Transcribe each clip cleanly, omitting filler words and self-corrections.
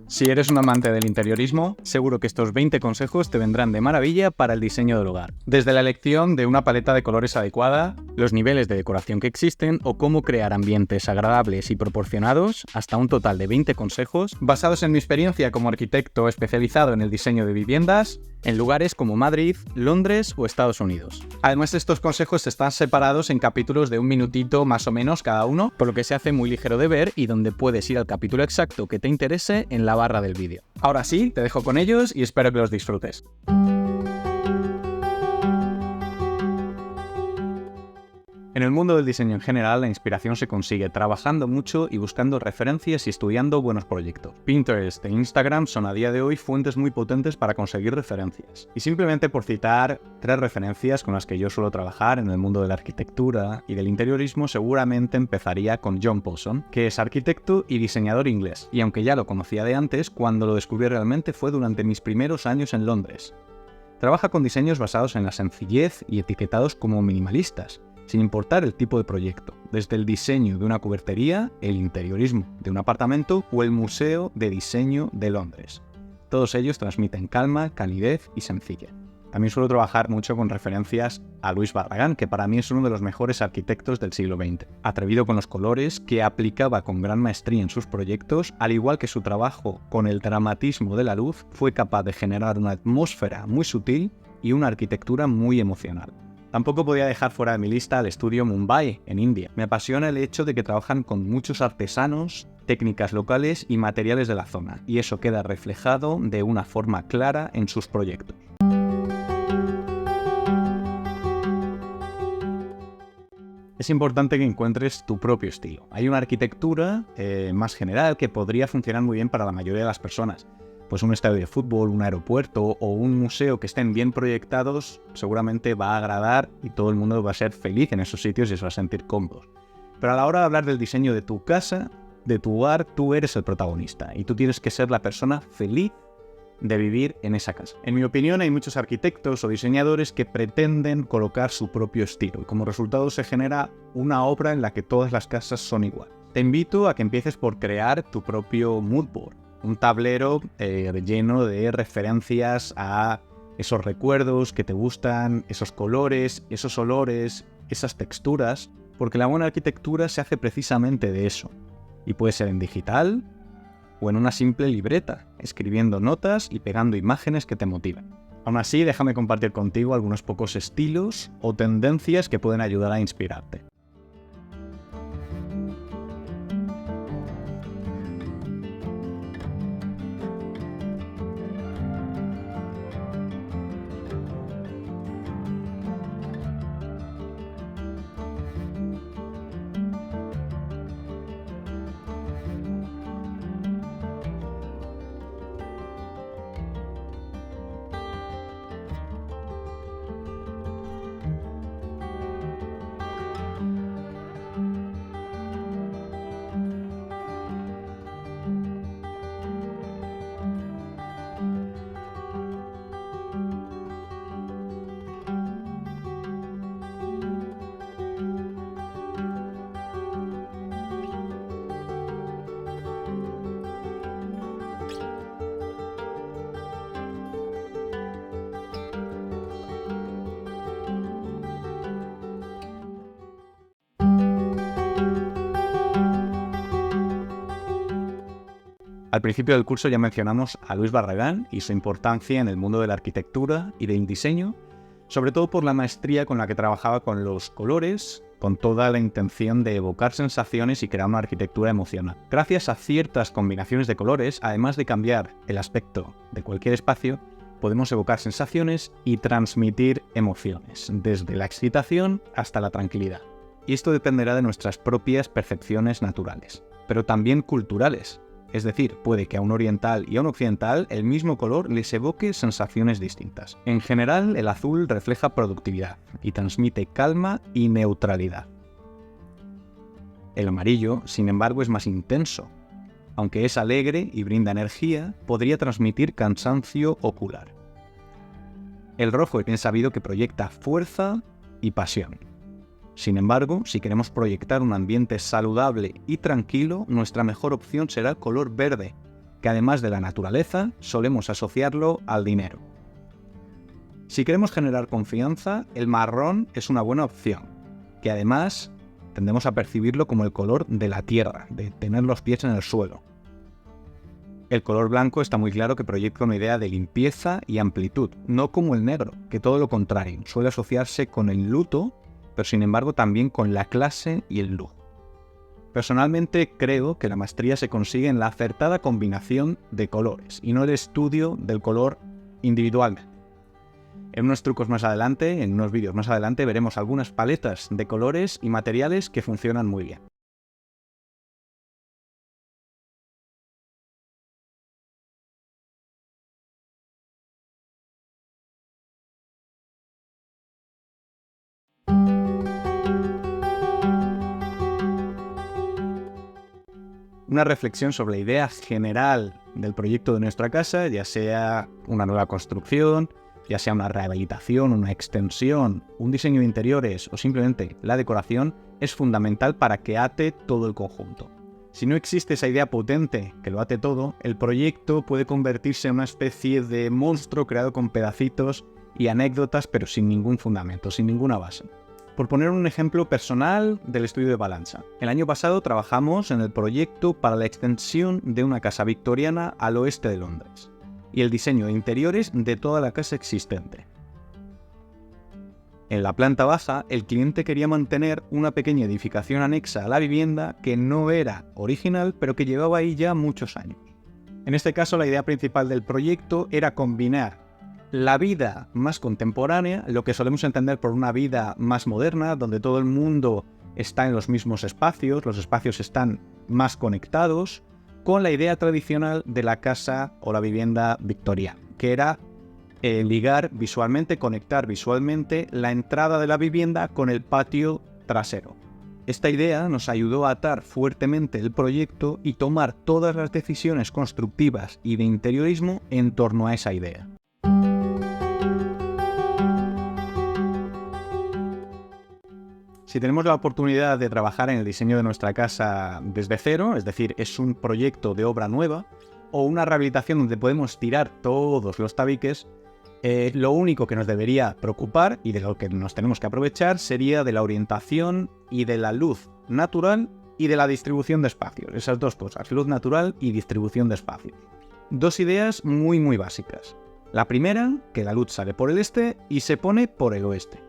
Si eres un amante del interiorismo, seguro que estos 20 consejos te vendrán de maravilla para el diseño del hogar. Desde la elección de una paleta de colores adecuada, los niveles de decoración que existen o cómo crear ambientes agradables y proporcionados, hasta un total de 20 consejos basados en mi experiencia como arquitecto especializado en el diseño de viviendas en lugares como Madrid, Londres o Estados Unidos. Además, estos consejos están separados en capítulos de un minutito más o menos cada uno, por lo que se hace muy ligero de ver y donde puedes ir al capítulo exacto que te interese en la barra del vídeo. Ahora sí, te dejo con ellos y espero que los disfrutes. En el mundo del diseño en general, la inspiración se consigue trabajando mucho y buscando referencias y estudiando buenos proyectos. Pinterest e Instagram son a día de hoy fuentes muy potentes para conseguir referencias. Y simplemente por citar 3 referencias con las que yo suelo trabajar en el mundo de la arquitectura y del interiorismo, seguramente empezaría con John Paulson, que es arquitecto y diseñador inglés. Y aunque ya lo conocía de antes, cuando lo descubrí realmente fue durante mis primeros años en Londres. Trabaja con diseños basados en la sencillez y etiquetados como minimalistas, sin importar el tipo de proyecto, desde el diseño de una cubertería, el interiorismo de un apartamento o el Museo de Diseño de Londres. Todos ellos transmiten calma, calidez y sencillez. También suelo trabajar mucho con referencias a Luis Barragán, que para mí es uno de los mejores arquitectos del siglo XX. Atrevido con los colores, que aplicaba con gran maestría en sus proyectos, al igual que su trabajo con el dramatismo de la luz, fue capaz de generar una atmósfera muy sutil y una arquitectura muy emocional. Tampoco podía dejar fuera de mi lista al estudio Mumbai, en India. Me apasiona el hecho de que trabajan con muchos artesanos, técnicas locales y materiales de la zona, y eso queda reflejado de una forma clara en sus proyectos. Es importante que encuentres tu propio estilo. Hay una arquitectura más general que podría funcionar muy bien para la mayoría de las personas. Pues un estadio de fútbol, un aeropuerto o un museo que estén bien proyectados seguramente va a agradar y todo el mundo va a ser feliz en esos sitios y se va a sentir cómodos. Pero a la hora de hablar del diseño de tu casa, de tu hogar, tú eres el protagonista y tú tienes que ser la persona feliz de vivir en esa casa. En mi opinión, hay muchos arquitectos o diseñadores que pretenden colocar su propio estilo y como resultado se genera una obra en la que todas las casas son igual. Te invito a que empieces por crear tu propio mood board. Un tablero lleno de referencias a esos recuerdos que te gustan, esos colores, esos olores, esas texturas, porque la buena arquitectura se hace precisamente de eso. Y puede ser en digital o en una simple libreta, escribiendo notas y pegando imágenes que te motiven. Aún así, déjame compartir contigo algunos pocos estilos o tendencias que pueden ayudar a inspirarte. Al principio del curso ya mencionamos a Luis Barragán y su importancia en el mundo de la arquitectura y del diseño, sobre todo por la maestría con la que trabajaba con los colores, con toda la intención de evocar sensaciones y crear una arquitectura emocional. Gracias a ciertas combinaciones de colores, además de cambiar el aspecto de cualquier espacio, podemos evocar sensaciones y transmitir emociones, desde la excitación hasta la tranquilidad. Y esto dependerá de nuestras propias percepciones naturales, pero también culturales. Es decir, puede que a un oriental y a un occidental el mismo color les evoque sensaciones distintas. En general, el azul refleja productividad y transmite calma y neutralidad. El amarillo, sin embargo, es más intenso. Aunque es alegre y brinda energía, podría transmitir cansancio ocular. El rojo es bien sabido que proyecta fuerza y pasión. Sin embargo, si queremos proyectar un ambiente saludable y tranquilo, nuestra mejor opción será el color verde, que además de la naturaleza, solemos asociarlo al dinero. Si queremos generar confianza, el marrón es una buena opción, que además tendemos a percibirlo como el color de la tierra, de tener los pies en el suelo. El color blanco está muy claro que proyecta una idea de limpieza y amplitud, no como el negro, que todo lo contrario, suele asociarse con el luto, pero sin embargo también con la clase y el lujo. Personalmente creo que la maestría se consigue en la acertada combinación de colores y no el estudio del color individualmente. En unos trucos más adelante, en unos vídeos más adelante, veremos algunas paletas de colores y materiales que funcionan muy bien. Una reflexión sobre la idea general del proyecto de nuestra casa, ya sea una nueva construcción, ya sea una rehabilitación, una extensión, un diseño de interiores o simplemente la decoración, es fundamental para que ate todo el conjunto. Si no existe esa idea potente que lo ate todo, el proyecto puede convertirse en una especie de monstruo creado con pedacitos y anécdotas, pero sin ningún fundamento, sin ninguna base. Por poner un ejemplo personal del estudio de Balanza. El año pasado trabajamos en el proyecto para la extensión de una casa victoriana al oeste de Londres y el diseño de interiores de toda la casa existente. En la planta baja, el cliente quería mantener una pequeña edificación anexa a la vivienda que no era original, pero que llevaba ahí ya muchos años. En este caso, la idea principal del proyecto era combinar la vida más contemporánea, lo que solemos entender por una vida más moderna, donde todo el mundo está en los mismos espacios, los espacios están más conectados, con la idea tradicional de la casa o la vivienda victoriana, que era ligar visualmente, conectar visualmente la entrada de la vivienda con el patio trasero. Esta idea nos ayudó a atar fuertemente el proyecto y tomar todas las decisiones constructivas y de interiorismo en torno a esa idea. Si tenemos la oportunidad de trabajar en el diseño de nuestra casa desde cero, es decir, es un proyecto de obra nueva, o una rehabilitación donde podemos tirar todos los tabiques, lo único que nos debería preocupar y de lo que nos tenemos que aprovechar sería de la orientación y de la luz natural y de la distribución de espacios. Esas dos cosas, luz natural y distribución de espacios. Dos ideas muy básicas. La primera, que la luz sale por el este y se pone por el oeste.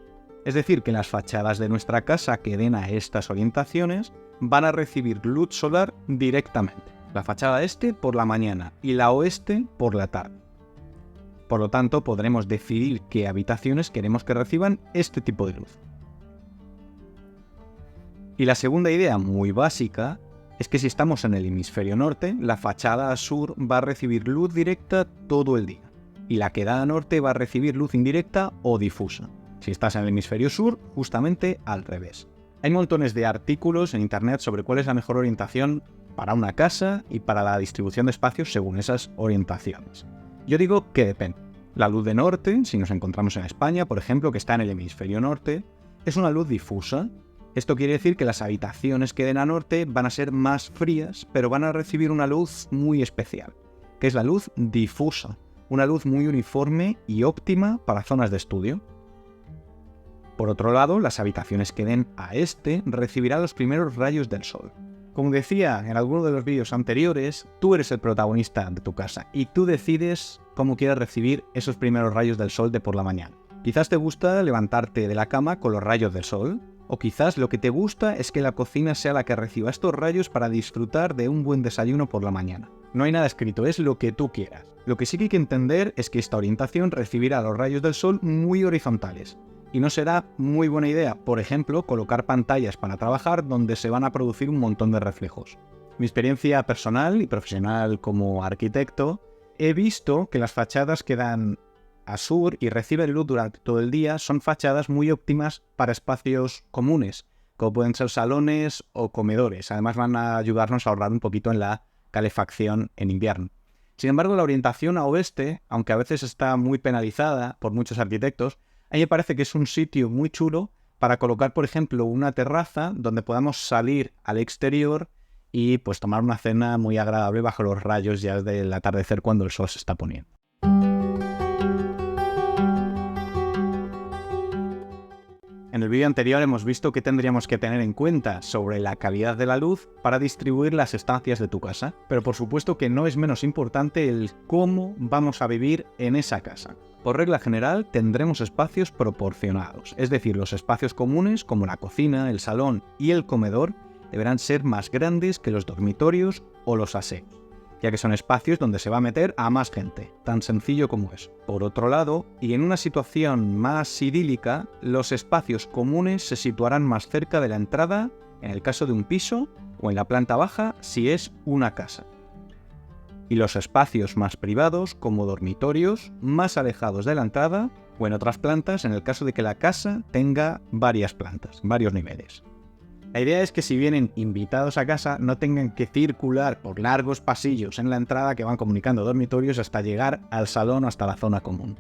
Es decir, que las fachadas de nuestra casa que den a estas orientaciones van a recibir luz solar directamente. La fachada este por la mañana y la oeste por la tarde. Por lo tanto, podremos decidir qué habitaciones queremos que reciban este tipo de luz. Y la segunda idea, muy básica, es que si estamos en el hemisferio norte, la fachada sur va a recibir luz directa todo el día. Y la que da a norte va a recibir luz indirecta o difusa. Si estás en el hemisferio sur, justamente al revés. Hay montones de artículos en internet sobre cuál es la mejor orientación para una casa y para la distribución de espacios según esas orientaciones. Yo digo que depende. La luz de norte, si nos encontramos en España, por ejemplo, que está en el hemisferio norte, es una luz difusa. Esto quiere decir que las habitaciones que den a norte van a ser más frías, pero van a recibir una luz muy especial, que es la luz difusa, una luz muy uniforme y óptima para zonas de estudio. Por otro lado, las habitaciones que den a este recibirán los primeros rayos del sol. Como decía en alguno de los vídeos anteriores, tú eres el protagonista de tu casa y tú decides cómo quieres recibir esos primeros rayos del sol de por la mañana. Quizás te gusta levantarte de la cama con los rayos del sol, o quizás lo que te gusta es que la cocina sea la que reciba estos rayos para disfrutar de un buen desayuno por la mañana. No hay nada escrito, es lo que tú quieras. Lo que sí que hay que entender es que esta orientación recibirá los rayos del sol muy horizontales. Y no será muy buena idea, por ejemplo, colocar pantallas para trabajar donde se van a producir un montón de reflejos. Mi experiencia personal y profesional como arquitecto, he visto que las fachadas que dan a sur y reciben luz durante todo el día son fachadas muy óptimas para espacios comunes, como pueden ser salones o comedores. Además van a ayudarnos a ahorrar un poquito en la calefacción en invierno. Sin embargo, la orientación a oeste, aunque a veces está muy penalizada por muchos arquitectos, a mí me parece que es un sitio muy chulo para colocar, por ejemplo, una terraza donde podamos salir al exterior y pues tomar una cena muy agradable bajo los rayos ya del atardecer cuando el sol se está poniendo. En el vídeo anterior hemos visto qué tendríamos que tener en cuenta sobre la calidad de la luz para distribuir las estancias de tu casa, pero por supuesto que no es menos importante el cómo vamos a vivir en esa casa. Por regla general tendremos espacios proporcionados, es decir, los espacios comunes como la cocina, el salón y el comedor deberán ser más grandes que los dormitorios o los aseos, ya que son espacios donde se va a meter a más gente, tan sencillo como eso. Por otro lado, y en una situación más idílica, los espacios comunes se situarán más cerca de la entrada, en el caso de un piso, o en la planta baja si es una casa. Y los espacios más privados, como dormitorios, más alejados de la entrada, o en otras plantas, en el caso de que la casa tenga varias plantas, varios niveles. La idea es que si vienen invitados a casa no tengan que circular por largos pasillos en la entrada que van comunicando dormitorios hasta llegar al salón o hasta la zona común.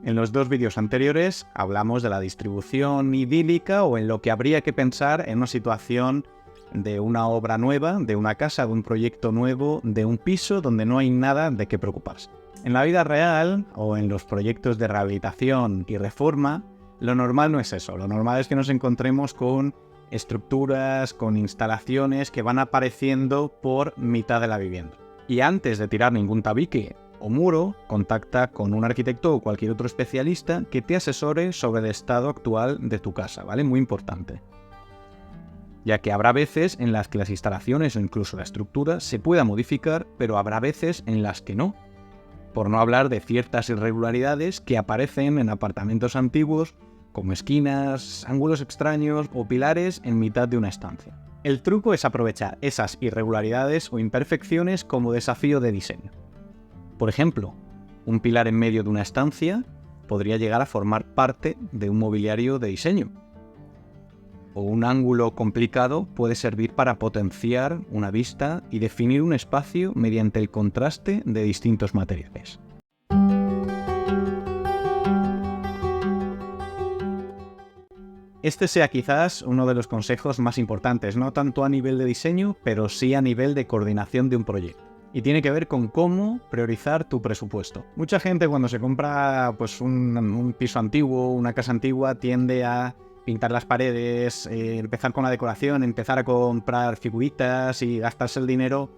En los dos vídeos anteriores hablamos de la distribución idílica o en lo que habría que pensar en una situación de una obra nueva, de una casa, de un proyecto nuevo, de un piso donde no hay nada de qué preocuparse. En la vida real o en los proyectos de rehabilitación y reforma, lo normal no es eso. Lo normal es que nos encontremos con estructuras, con instalaciones que van apareciendo por mitad de la vivienda. Y antes de tirar ningún tabique o muro, contacta con un arquitecto o cualquier otro especialista que te asesore sobre el estado actual de tu casa, ¿vale? Muy importante. Ya que habrá veces en las que las instalaciones o incluso la estructura se pueda modificar, pero habrá veces en las que no. Por no hablar de ciertas irregularidades que aparecen en apartamentos antiguos, como esquinas, ángulos extraños o pilares en mitad de una estancia. El truco es aprovechar esas irregularidades o imperfecciones como desafío de diseño. Por ejemplo, un pilar en medio de una estancia podría llegar a formar parte de un mobiliario de diseño. O un ángulo complicado puede servir para potenciar una vista y definir un espacio mediante el contraste de distintos materiales. Este sea quizás uno de los consejos más importantes, no tanto a nivel de diseño, pero sí a nivel de coordinación de un proyecto. Y tiene que ver con cómo priorizar tu presupuesto. Mucha gente cuando se compra pues, un piso antiguo, una casa antigua, tiende a pintar las paredes, empezar con la decoración, empezar a comprar figuritas y gastarse el dinero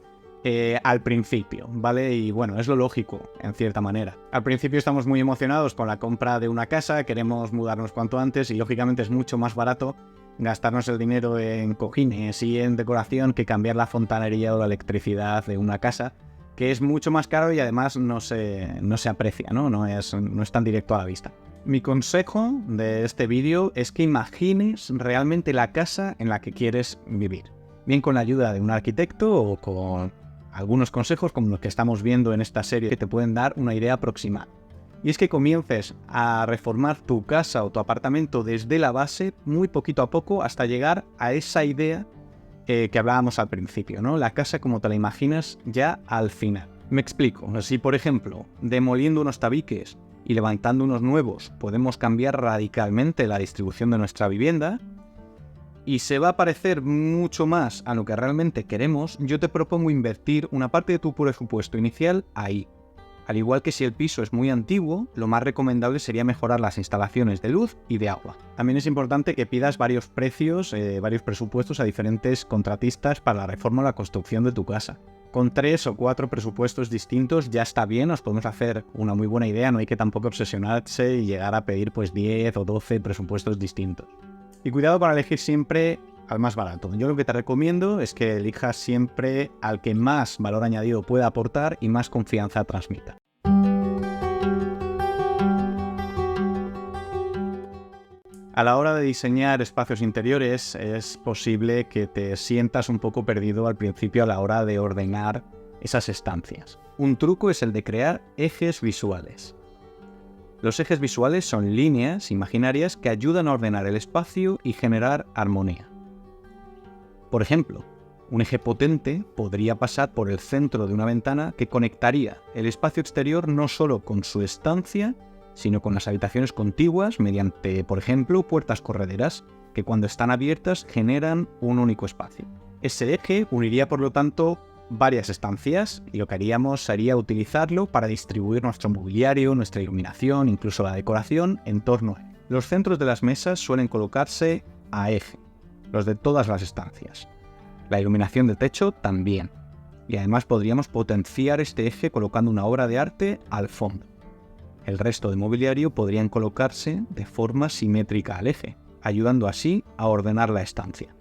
al principio, ¿vale? Y bueno, es lo lógico, en cierta manera. Al principio estamos muy emocionados con la compra de una casa, queremos mudarnos cuanto antes y lógicamente es mucho más barato gastarnos el dinero en cojines y en decoración que cambiar la fontanería o la electricidad de una casa, que es mucho más caro y además no se aprecia, ¿no? No es tan directo a la vista. Mi consejo de este vídeo es que imagines realmente la casa en la que quieres vivir. Bien con la ayuda de un arquitecto o con algunos consejos como los que estamos viendo en esta serie que te pueden dar una idea aproximada. Y es que comiences a reformar tu casa o tu apartamento desde la base, muy poquito a poco, hasta llegar a esa idea que hablábamos al principio, ¿no? La casa como te la imaginas ya al final. Me explico. Si, por ejemplo, demoliendo unos tabiques y levantando unos nuevos, podemos cambiar radicalmente la distribución de nuestra vivienda y se va a parecer mucho más a lo que realmente queremos, yo te propongo invertir una parte de tu presupuesto inicial ahí. Al igual que si el piso es muy antiguo, lo más recomendable sería mejorar las instalaciones de luz y de agua. También es importante que pidas varios precios, varios presupuestos a diferentes contratistas para la reforma o la construcción de tu casa. Con 3 o 4 presupuestos distintos ya está bien, nos podemos hacer una muy buena idea, no hay que tampoco obsesionarse y llegar a pedir pues 10 o 12 presupuestos distintos. Y cuidado para elegir siempre al más barato. Yo lo que te recomiendo es que elijas siempre al que más valor añadido pueda aportar y más confianza transmita. A la hora de diseñar espacios interiores es posible que te sientas un poco perdido al principio a la hora de ordenar esas estancias. Un truco es el de crear ejes visuales. Los ejes visuales son líneas imaginarias que ayudan a ordenar el espacio y generar armonía. Por ejemplo, un eje potente podría pasar por el centro de una ventana que conectaría el espacio exterior no solo con su estancia, sino con las habitaciones contiguas mediante, por ejemplo, puertas correderas, que cuando están abiertas generan un único espacio. Ese eje uniría, por lo tanto, varias estancias y lo que haríamos sería utilizarlo para distribuir nuestro mobiliario, nuestra iluminación, incluso la decoración en torno a él. Los centros de las mesas suelen colocarse a eje, los de todas las estancias. La iluminación de techo también. Y además podríamos potenciar este eje colocando una obra de arte al fondo. El resto de mobiliario podrían colocarse de forma simétrica al eje, ayudando así a ordenar la estancia.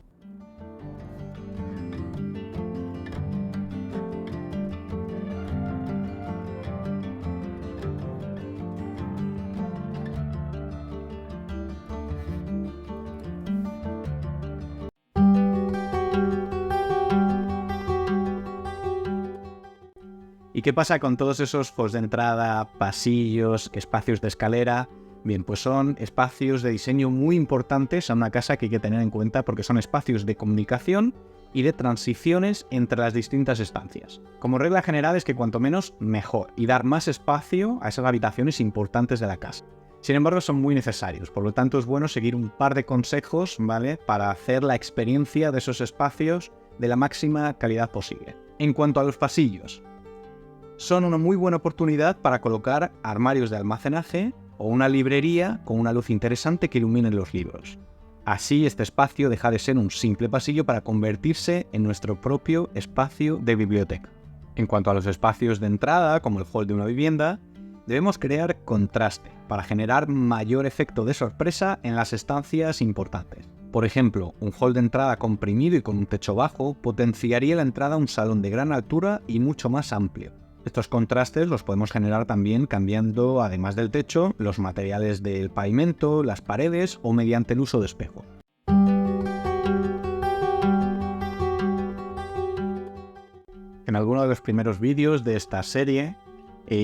¿Y qué pasa con todos esos halls de entrada, pasillos, espacios de escalera? Bien, pues son espacios de diseño muy importantes a una casa que hay que tener en cuenta porque son espacios de comunicación y de transiciones entre las distintas estancias. Como regla general es que cuanto menos, mejor, y dar más espacio a esas habitaciones importantes de la casa. Sin embargo, son muy necesarios, por lo tanto es bueno seguir un par de consejos, ¿vale?, para hacer la experiencia de esos espacios de la máxima calidad posible. En cuanto a los pasillos, son una muy buena oportunidad para colocar armarios de almacenaje o una librería con una luz interesante que ilumine los libros. Así este espacio deja de ser un simple pasillo para convertirse en nuestro propio espacio de biblioteca. En cuanto a los espacios de entrada, como el hall de una vivienda, debemos crear contraste para generar mayor efecto de sorpresa en las estancias importantes. Por ejemplo, un hall de entrada comprimido y con un techo bajo potenciaría la entrada a un salón de gran altura y mucho más amplio. Estos contrastes los podemos generar también cambiando, además del techo, los materiales del pavimento, las paredes o mediante el uso de espejos. En alguno de los primeros vídeos de esta serie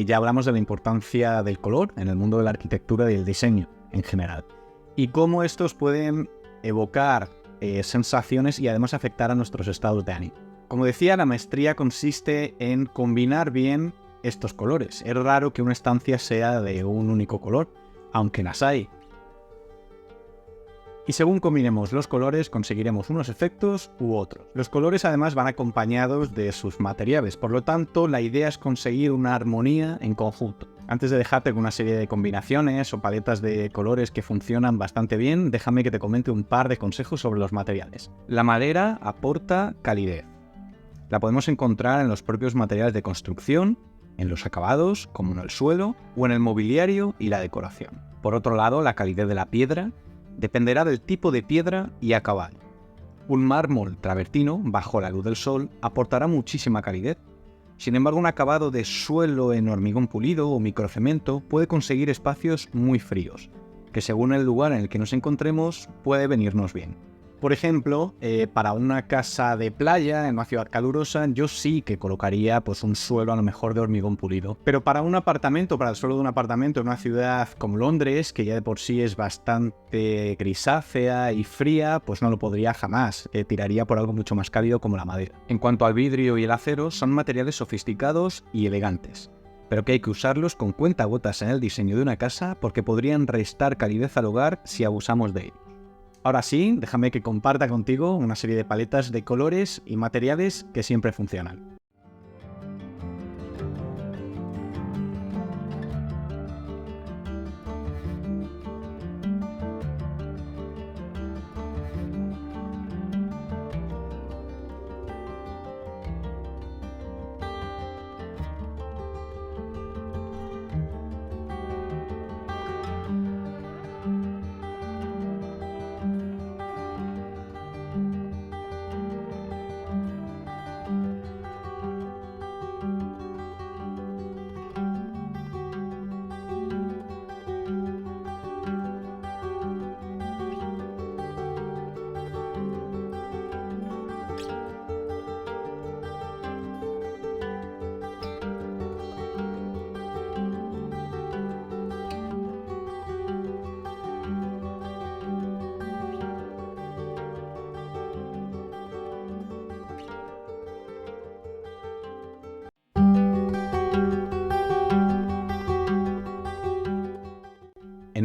ya hablamos de la importancia del color en el mundo de la arquitectura y el diseño en general, y cómo estos pueden evocar sensaciones y además afectar a nuestros estados de ánimo. Como decía, la maestría consiste en combinar bien estos colores. Es raro que una estancia sea de un único color, aunque las hay. Y según combinemos los colores, conseguiremos unos efectos u otros. Los colores además van acompañados de sus materiales, por lo tanto, la idea es conseguir una armonía en conjunto. Antes de dejarte con una serie de combinaciones o paletas de colores que funcionan bastante bien, déjame que te comente un par de consejos sobre los materiales. La madera aporta calidez. La podemos encontrar en los propios materiales de construcción, en los acabados, como en el suelo, o en el mobiliario y la decoración. Por otro lado, la calidez de la piedra dependerá del tipo de piedra y acabado. Un mármol travertino, bajo la luz del sol, aportará muchísima calidez. Sin embargo, un acabado de suelo en hormigón pulido o microcemento puede conseguir espacios muy fríos, que según el lugar en el que nos encontremos puede venirnos bien. Por ejemplo, para una casa de playa en una ciudad calurosa, yo sí que colocaría pues un suelo a lo mejor de hormigón pulido. Pero para un apartamento, para el suelo de un apartamento en una ciudad como Londres, que ya de por sí es bastante grisácea y fría, pues no lo podría jamás. Tiraría por algo mucho más cálido como la madera. En cuanto al vidrio y el acero, son materiales sofisticados y elegantes, pero que hay que usarlos con cuentagotas en el diseño de una casa porque podrían restar calidez al hogar si abusamos de ellos. Ahora sí, déjame que comparta contigo una serie de paletas de colores y materiales que siempre funcionan.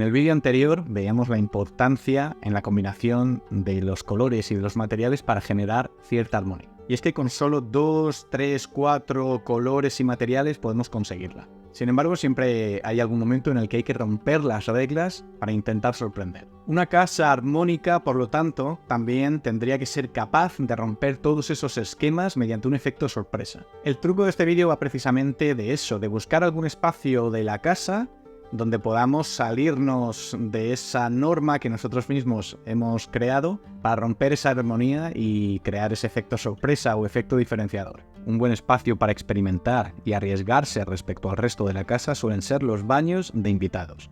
el vídeo anterior veíamos la importancia en la combinación de los colores y de los materiales para generar cierta armonía. Y es que con solo 2, 3, 4 colores y materiales podemos conseguirla. Sin embargo, siempre hay algún momento en el que hay que romper las reglas para intentar sorprender. Una casa armónica, por lo tanto, también tendría que ser capaz de romper todos esos esquemas mediante un efecto sorpresa. El truco de este vídeo va precisamente de eso, de buscar algún espacio de la casa donde podamos salirnos de esa norma que nosotros mismos hemos creado para romper esa armonía y crear ese efecto sorpresa o efecto diferenciador. Un buen espacio para experimentar y arriesgarse respecto al resto de la casa suelen ser los baños de invitados.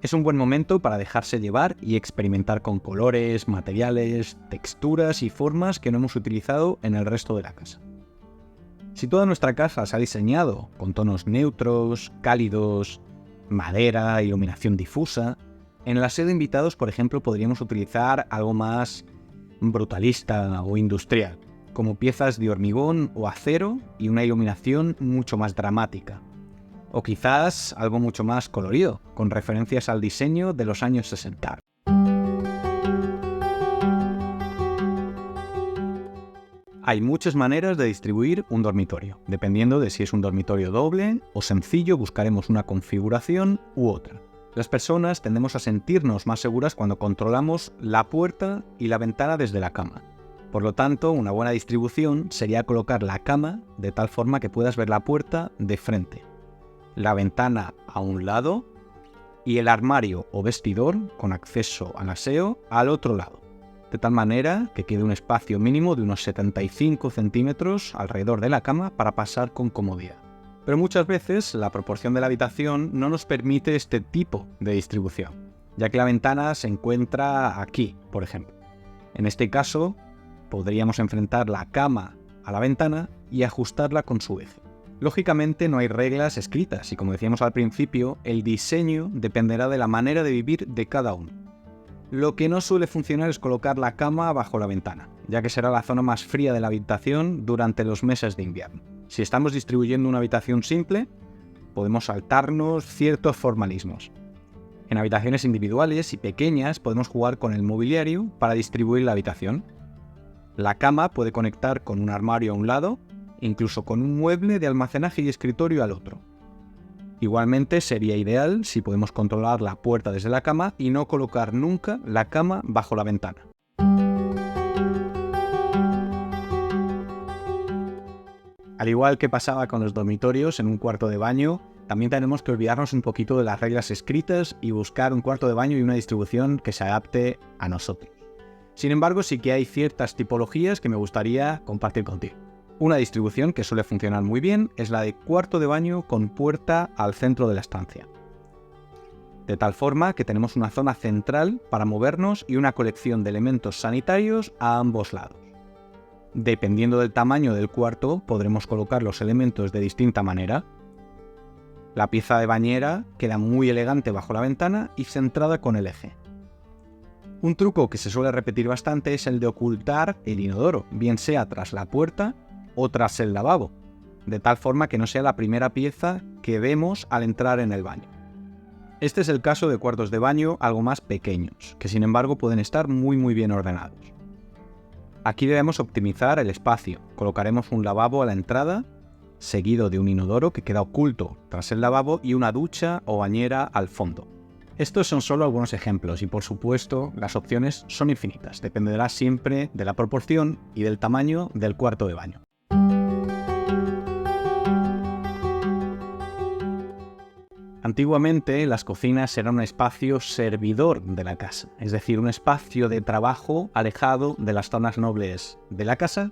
Es un buen momento para dejarse llevar y experimentar con colores, materiales, texturas y formas que no hemos utilizado en el resto de la casa. Si toda nuestra casa se ha diseñado con tonos neutros, cálidos, madera, iluminación difusa, en la sede de invitados, por ejemplo, podríamos utilizar algo más brutalista o industrial, como piezas de hormigón o acero y una iluminación mucho más dramática. O quizás algo mucho más colorido, con referencias al diseño de los años 60. Hay muchas maneras de distribuir un dormitorio. Dependiendo de si es un dormitorio doble o sencillo, buscaremos una configuración u otra. Las personas tendemos a sentirnos más seguras cuando controlamos la puerta y la ventana desde la cama. Por lo tanto, una buena distribución sería colocar la cama de tal forma que puedas ver la puerta de frente, la ventana a un lado y el armario o vestidor con acceso al aseo al otro lado. De tal manera que quede un espacio mínimo de unos 75 centímetros alrededor de la cama para pasar con comodidad. Pero muchas veces la proporción de la habitación no nos permite este tipo de distribución, ya que la ventana se encuentra aquí, por ejemplo. En este caso, podríamos enfrentar la cama a la ventana y ajustarla con su eje. Lógicamente no hay reglas escritas y, como decíamos al principio, el diseño dependerá de la manera de vivir de cada uno. Lo que no suele funcionar es colocar la cama bajo la ventana, ya que será la zona más fría de la habitación durante los meses de invierno. Si estamos distribuyendo una habitación simple, podemos saltarnos ciertos formalismos. En habitaciones individuales y pequeñas podemos jugar con el mobiliario para distribuir la habitación. La cama puede conectar con un armario a un lado, incluso con un mueble de almacenaje y escritorio al otro. Igualmente sería ideal si podemos controlar la puerta desde la cama y no colocar nunca la cama bajo la ventana. Al igual que pasaba con los dormitorios en un cuarto de baño, también tenemos que olvidarnos un poquito de las reglas escritas y buscar un cuarto de baño y una distribución que se adapte a nosotros. Sin embargo, sí que hay ciertas tipologías que me gustaría compartir contigo. Una distribución que suele funcionar muy bien es la de cuarto de baño con puerta al centro de la estancia. De tal forma que tenemos una zona central para movernos y una colección de elementos sanitarios a ambos lados. Dependiendo del tamaño del cuarto, podremos colocar los elementos de distinta manera. La pieza de bañera queda muy elegante bajo la ventana y centrada con el eje. Un truco que se suele repetir bastante es el de ocultar el inodoro, bien sea tras la puerta o tras el lavabo, de tal forma que no sea la primera pieza que vemos al entrar en el baño. Este es el caso de cuartos de baño algo más pequeños, que sin embargo pueden estar muy bien ordenados. Aquí debemos optimizar el espacio. Colocaremos un lavabo a la entrada, seguido de un inodoro que queda oculto tras el lavabo y una ducha o bañera al fondo. Estos son solo algunos ejemplos y, por supuesto, las opciones son infinitas. Dependerá siempre de la proporción y del tamaño del cuarto de baño. Antiguamente, las cocinas eran un espacio servidor de la casa, es decir, un espacio de trabajo alejado de las zonas nobles de la casa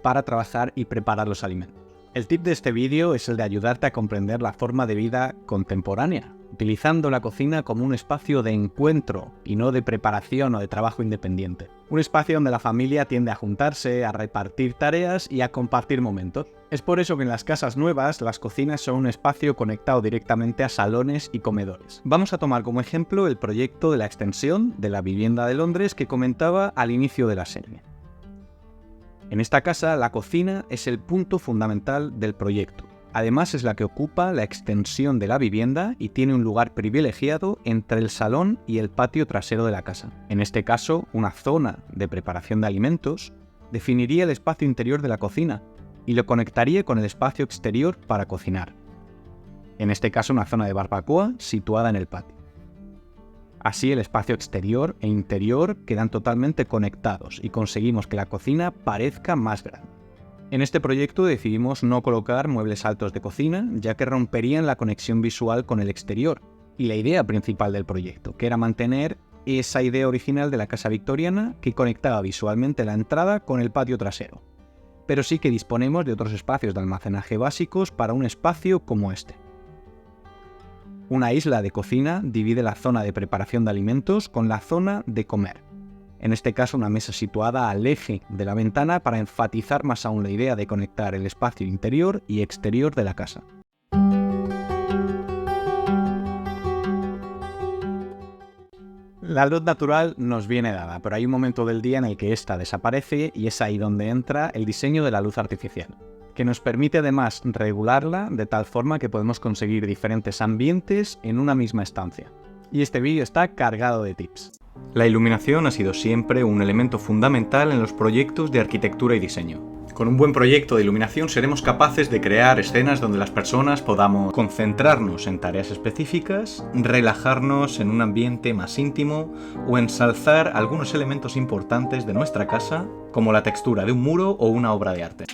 para trabajar y preparar los alimentos. El tip de este vídeo es el de ayudarte a comprender la forma de vida contemporánea, utilizando la cocina como un espacio de encuentro y no de preparación o de trabajo independiente. Un espacio donde la familia tiende a juntarse, a repartir tareas y a compartir momentos. Es por eso que en las casas nuevas las cocinas son un espacio conectado directamente a salones y comedores. Vamos a tomar como ejemplo el proyecto de la extensión de la vivienda de Londres que comentaba al inicio de la serie. En esta casa, la cocina es el punto fundamental del proyecto. Además es la que ocupa la extensión de la vivienda y tiene un lugar privilegiado entre el salón y el patio trasero de la casa. En este caso, una zona de preparación de alimentos definiría el espacio interior de la cocina y lo conectaría con el espacio exterior para cocinar. En este caso, una zona de barbacoa situada en el patio. Así, el espacio exterior e interior quedan totalmente conectados y conseguimos que la cocina parezca más grande. En este proyecto decidimos no colocar muebles altos de cocina, ya que romperían la conexión visual con el exterior, y la idea principal del proyecto, que era mantener esa idea original de la casa victoriana que conectaba visualmente la entrada con el patio trasero. Pero sí que disponemos de otros espacios de almacenaje básicos para un espacio como este. Una isla de cocina divide la zona de preparación de alimentos con la zona de comer. En este caso, una mesa situada al eje de la ventana para enfatizar más aún la idea de conectar el espacio interior y exterior de la casa. La luz natural nos viene dada, pero hay un momento del día en el que esta desaparece y es ahí donde entra el diseño de la luz artificial, que nos permite además regularla de tal forma que podemos conseguir diferentes ambientes en una misma estancia. Y este vídeo está cargado de tips. La iluminación ha sido siempre un elemento fundamental en los proyectos de arquitectura y diseño. Con un buen proyecto de iluminación seremos capaces de crear escenas donde las personas podamos concentrarnos en tareas específicas, relajarnos en un ambiente más íntimo o ensalzar algunos elementos importantes de nuestra casa, como la textura de un muro o una obra de arte.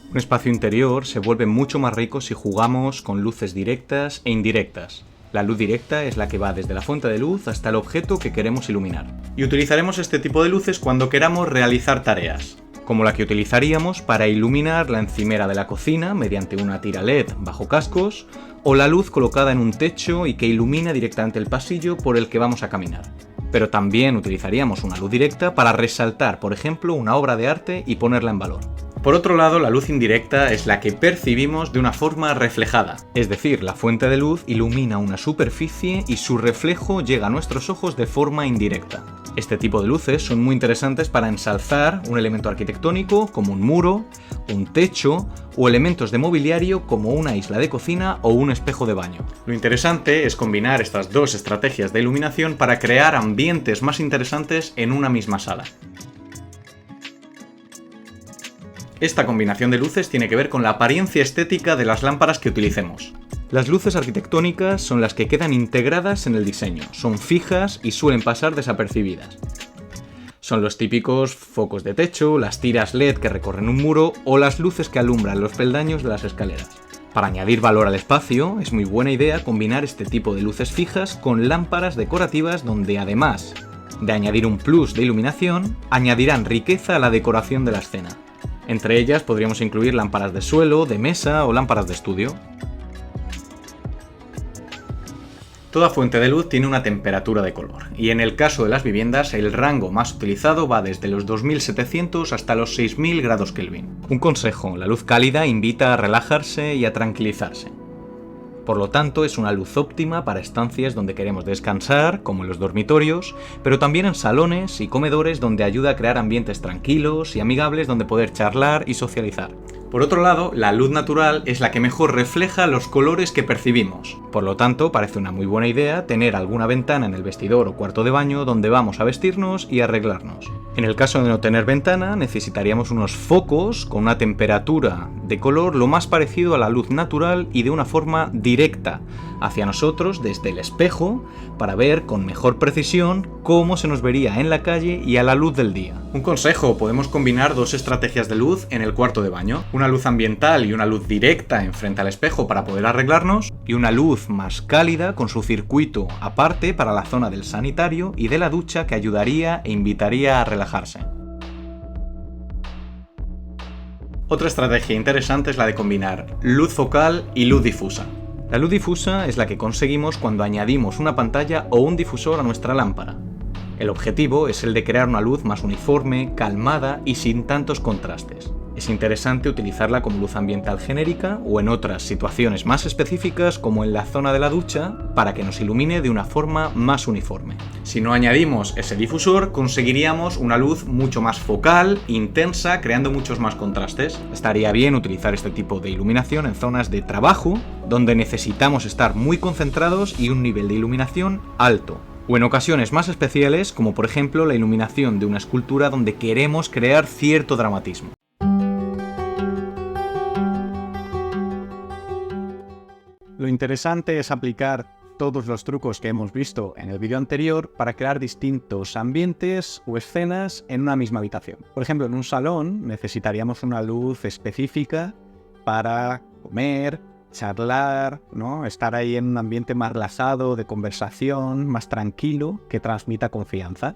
Un espacio interior se vuelve mucho más rico si jugamos con luces directas e indirectas. La luz directa es la que va desde la fuente de luz hasta el objeto que queremos iluminar. Y utilizaremos este tipo de luces cuando queramos realizar tareas, como la que utilizaríamos para iluminar la encimera de la cocina mediante una tira LED bajo cascos, o la luz colocada en un techo y que ilumina directamente el pasillo por el que vamos a caminar. Pero también utilizaríamos una luz directa para resaltar, por ejemplo, una obra de arte y ponerla en valor. Por otro lado, la luz indirecta es la que percibimos de una forma reflejada, es decir, la fuente de luz ilumina una superficie y su reflejo llega a nuestros ojos de forma indirecta. Este tipo de luces son muy interesantes para ensalzar un elemento arquitectónico como un muro, un techo o elementos de mobiliario como una isla de cocina o un espejo de baño. Lo interesante es combinar estas dos estrategias de iluminación para crear ambientes más interesantes en una misma sala. Esta combinación de luces tiene que ver con la apariencia estética de las lámparas que utilicemos. Las luces arquitectónicas son las que quedan integradas en el diseño, son fijas y suelen pasar desapercibidas. Son los típicos focos de techo, las tiras LED que recorren un muro o las luces que alumbran los peldaños de las escaleras. Para añadir valor al espacio, es muy buena idea combinar este tipo de luces fijas con lámparas decorativas donde además de añadir un plus de iluminación, añadirán riqueza a la decoración de la escena. Entre ellas podríamos incluir lámparas de suelo, de mesa o lámparas de estudio. Toda fuente de luz tiene una temperatura de color, y en el caso de las viviendas el rango más utilizado va desde los 2700 hasta los 6000 grados Kelvin. Un consejo, la luz cálida invita a relajarse y a tranquilizarse. Por lo tanto, es una luz óptima para estancias donde queremos descansar, como en los dormitorios, pero también en salones y comedores donde ayuda a crear ambientes tranquilos y amigables donde poder charlar y socializar. Por otro lado, la luz natural es la que mejor refleja los colores que percibimos. Por lo tanto, parece una muy buena idea tener alguna ventana en el vestidor o cuarto de baño donde vamos a vestirnos y arreglarnos. En el caso de no tener ventana, necesitaríamos unos focos con una temperatura de color lo más parecido a la luz natural y de una forma directa hacia nosotros desde el espejo para ver con mejor precisión cómo se nos vería en la calle y a la luz del día. Un consejo, podemos combinar dos estrategias de luz en el cuarto de baño. Una luz ambiental y una luz directa enfrente al espejo para poder arreglarnos, y una luz más cálida con su circuito aparte para la zona del sanitario y de la ducha que ayudaría e invitaría a relajarse. Otra estrategia interesante es la de combinar luz focal y luz difusa. La luz difusa es la que conseguimos cuando añadimos una pantalla o un difusor a nuestra lámpara. El objetivo es el de crear una luz más uniforme, calmada y sin tantos contrastes. Es interesante utilizarla como luz ambiental genérica o en otras situaciones más específicas como en la zona de la ducha para que nos ilumine de una forma más uniforme. Si no añadimos ese difusor, conseguiríamos una luz mucho más focal, intensa, creando muchos más contrastes. Estaría bien utilizar este tipo de iluminación en zonas de trabajo donde necesitamos estar muy concentrados y un nivel de iluminación alto. O en ocasiones más especiales, como por ejemplo la iluminación de una escultura donde queremos crear cierto dramatismo. Lo interesante es aplicar todos los trucos que hemos visto en el vídeo anterior para crear distintos ambientes o escenas en una misma habitación. Por ejemplo, en un salón necesitaríamos una luz específica para comer, charlar, ¿no? Estar ahí en un ambiente más relajado, de conversación, más tranquilo, que transmita confianza.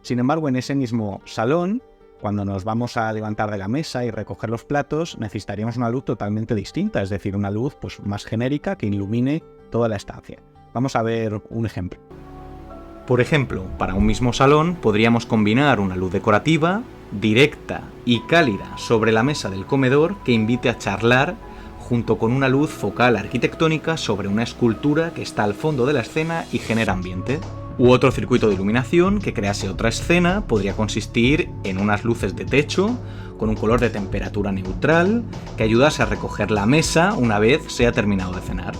Sin embargo, en ese mismo salón, cuando nos vamos a levantar de la mesa y recoger los platos, necesitaríamos una luz totalmente distinta, es decir, una luz más genérica que ilumine toda la estancia. Vamos a ver un ejemplo. Por ejemplo, para un mismo salón podríamos combinar una luz decorativa, directa y cálida sobre la mesa del comedor que invite a charlar, junto con una luz focal arquitectónica sobre una escultura que está al fondo de la escena y genera ambiente. U otro circuito de iluminación que crease otra escena podría consistir en unas luces de techo con un color de temperatura neutral que ayudase a recoger la mesa una vez se ha terminado de cenar.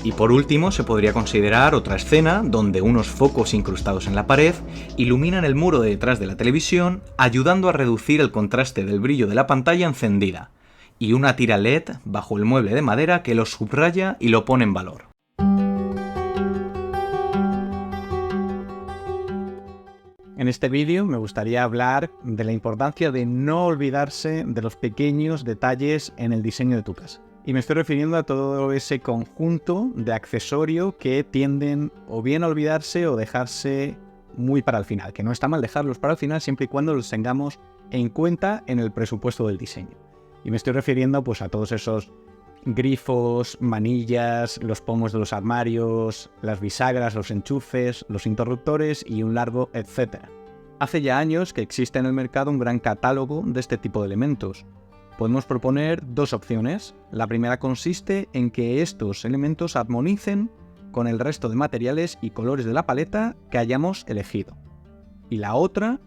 Y por último se podría considerar otra escena donde unos focos incrustados en la pared iluminan el muro de detrás de la televisión, ayudando a reducir el contraste del brillo de la pantalla encendida, y una tira LED bajo el mueble de madera que lo subraya y lo pone en valor. En este vídeo me gustaría hablar de la importancia de no olvidarse de los pequeños detalles en el diseño de tu casa. Y me estoy refiriendo a todo ese conjunto de accesorios que tienden o bien a olvidarse o dejarse muy para el final, que no está mal dejarlos para el final siempre y cuando los tengamos en cuenta en el presupuesto del diseño. Y me estoy refiriendo pues a todos esos grifos, manillas, los pomos de los armarios, las bisagras, los enchufes, los interruptores y un largo etcétera. Hace ya años que existe en el mercado un gran catálogo de este tipo de elementos. Podemos proponer dos opciones. La primera consiste en que estos elementos armonicen con el resto de materiales y colores de la paleta que hayamos elegido. Y la otra,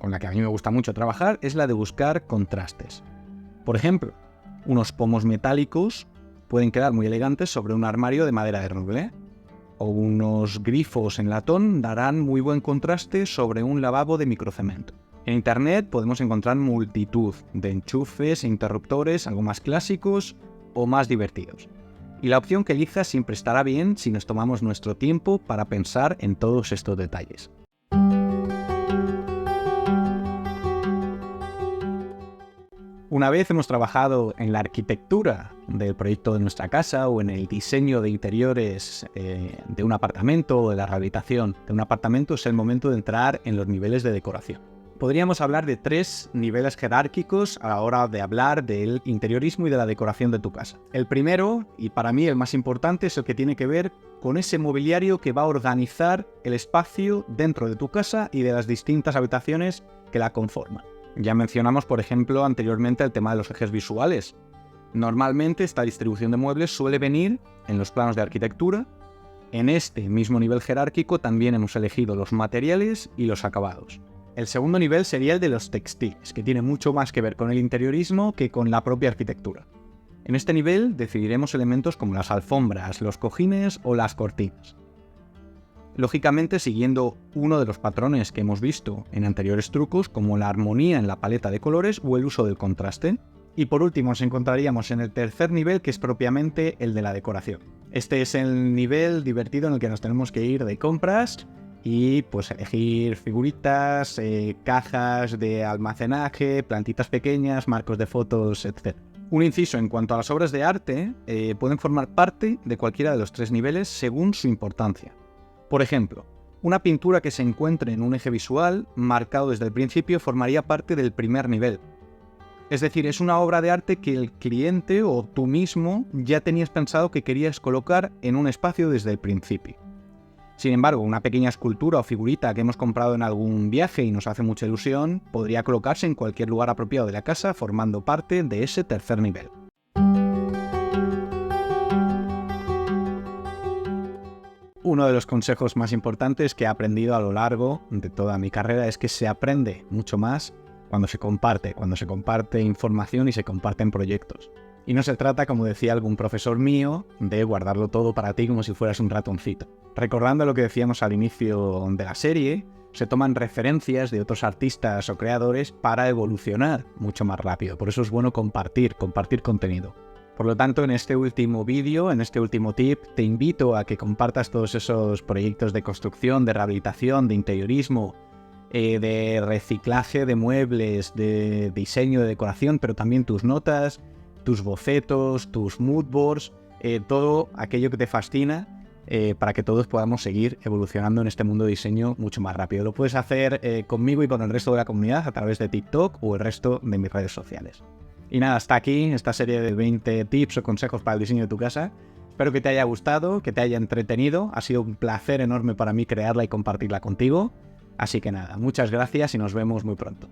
con la que a mí me gusta mucho trabajar, es la de buscar contrastes. Por ejemplo, unos pomos metálicos pueden quedar muy elegantes sobre un armario de madera de roble, o unos grifos en latón darán muy buen contraste sobre un lavabo de microcemento. En internet podemos encontrar multitud de enchufes e interruptores, algo más clásicos o más divertidos. Y la opción que elijas siempre estará bien si nos tomamos nuestro tiempo para pensar en todos estos detalles. Una vez hemos trabajado en la arquitectura del proyecto de nuestra casa o en el diseño de interiores de un apartamento o de la rehabilitación de un apartamento, es el momento de entrar en los niveles de decoración. Podríamos hablar de 3 niveles jerárquicos a la hora de hablar del interiorismo y de la decoración de tu casa. El primero, y para mí el más importante, es el que tiene que ver con ese mobiliario que va a organizar el espacio dentro de tu casa y de las distintas habitaciones que la conforman. Ya mencionamos, por ejemplo, anteriormente el tema de los ejes visuales. Normalmente esta distribución de muebles suele venir en los planos de arquitectura. En este mismo nivel jerárquico también hemos elegido los materiales y los acabados. El segundo nivel sería el de los textiles, que tiene mucho más que ver con el interiorismo que con la propia arquitectura. En este nivel decidiremos elementos como las alfombras, los cojines o las cortinas. Lógicamente siguiendo uno de los patrones que hemos visto en anteriores trucos, como la armonía en la paleta de colores o el uso del contraste. Y por último nos encontraríamos en el tercer nivel, que es propiamente el de la decoración. Este es el nivel divertido en el que nos tenemos que ir de compras y pues elegir figuritas, cajas de almacenaje, plantitas pequeñas, marcos de fotos, etc. Un inciso en cuanto a las obras de arte, pueden formar parte de cualquiera de los 3 niveles según su importancia. Por ejemplo, una pintura que se encuentre en un eje visual marcado desde el principio formaría parte del primer nivel. Es decir, es una obra de arte que el cliente o tú mismo ya tenías pensado que querías colocar en un espacio desde el principio. Sin embargo, una pequeña escultura o figurita que hemos comprado en algún viaje y nos hace mucha ilusión, podría colocarse en cualquier lugar apropiado de la casa, formando parte de ese tercer nivel. Uno de los consejos más importantes que he aprendido a lo largo de toda mi carrera es que se aprende mucho más cuando se comparte información y se comparten proyectos. Y no se trata, como decía algún profesor mío, de guardarlo todo para ti como si fueras un ratoncito. Recordando lo que decíamos al inicio de la serie, se toman referencias de otros artistas o creadores para evolucionar mucho más rápido. Por eso es bueno compartir contenido. Por lo tanto, en este último vídeo, en este último tip, te invito a que compartas todos esos proyectos de construcción, de rehabilitación, de interiorismo, de reciclaje de muebles, de diseño, de decoración, pero también tus notas, tus bocetos, tus moodboards, todo aquello que te fascina, para que todos podamos seguir evolucionando en este mundo de diseño mucho más rápido. Lo puedes hacer conmigo y con el resto de la comunidad a través de TikTok o el resto de mis redes sociales. Y nada, hasta aquí esta serie de 20 tips o consejos para el diseño de tu casa. Espero que te haya gustado, que te haya entretenido. Ha sido un placer enorme para mí crearla y compartirla contigo. Así que nada, muchas gracias y nos vemos muy pronto.